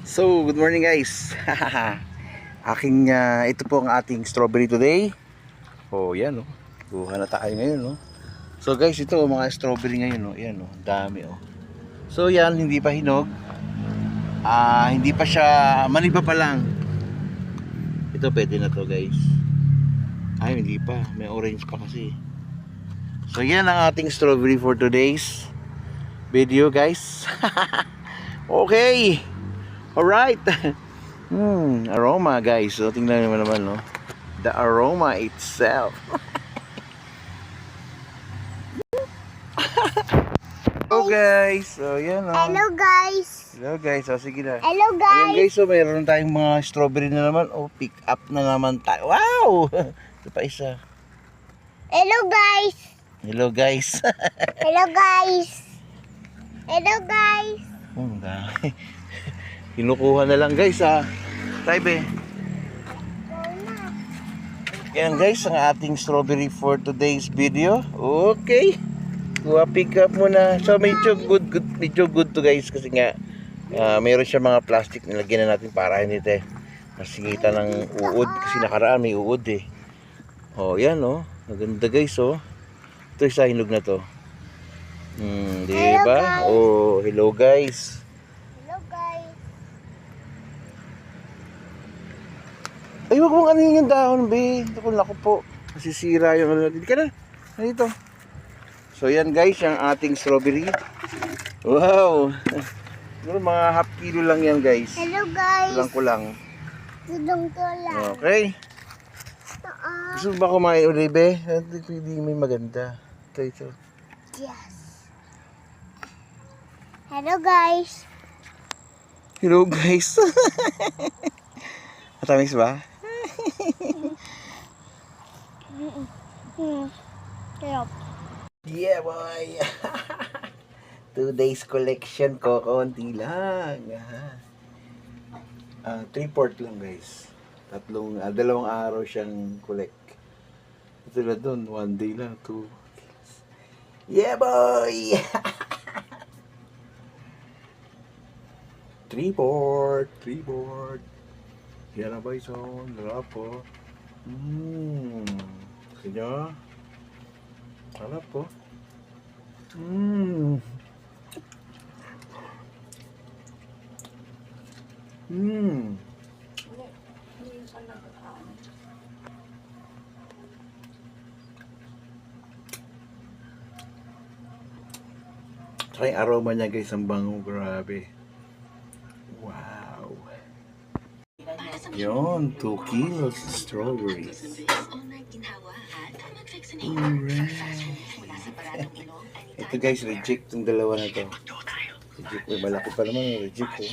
So, good morning guys. Ito po ang ating strawberry today. Oh, yan oh. Kuha na tayo ngayon oh. So guys, ito mga strawberry ngayon oh. Yan oh, dami oh. So yan, hindi pa hinog. Hindi pa siya, maniba pa lang. Ito pwede na to guys. Ay, hindi pa. May orange pa kasi. So yan ang ating strawberry for today's video guys. Okay. Alright. Aroma guys. So tingnan naman no. The aroma itself. Hello guys. So yan oh. Hello guys. Hello guys. So sige na. Hello Ayan guys. guys, so mayroon tayong mga strawberry na naman. Oh, pick up na naman tayo. Wow! Ito pa isa. Hello guys. Hello guys. Hello guys. Hello guys. Dami. Kinukuha na lang guys ha. Taibe. Yan guys, ang ating strawberry for today's video. Okay. Kuha pick up muna. So medyo good to guys kasi nga mayroon siya mga plastic na lagyan na natin para hindi tayo masingitan ng uod kasi nakaraan may uod eh. Oh, yan oh. Maganda guys oh. Ito isa hinog na to. Diba? Oh, hello guys. Hello guys. Ay, wag mong ano yung dahon, be. Naku po. Masisira yung ano. Dito ka na. Dito. So, yan guys, yung ating strawberry. Wow. Siguro mga half kilo lang yan guys. Hello guys. Kulang. Tudong tulang. Okay. Gusto ba kumain ulit, be? Hindi may maganda. Ito. Yes. Hello guys. Hello guys. Matamis ba? Hello. Yeah boy. 2 days collection ko, konti lang. 3/4 lang guys. Dalawang araw siyang collect. Ito na doon, 1 day lang, 2. Yeah boy. 3/4. Yan na ba ison? Sarap po. Kanya? Sarap po. Try aroma niya guys, ang bango, grabe. Wow. Yon, 2 kilos strawberries. Alright. Ito guys, reject yung dalawa na to. Reject, malaki pa naman, reject ko.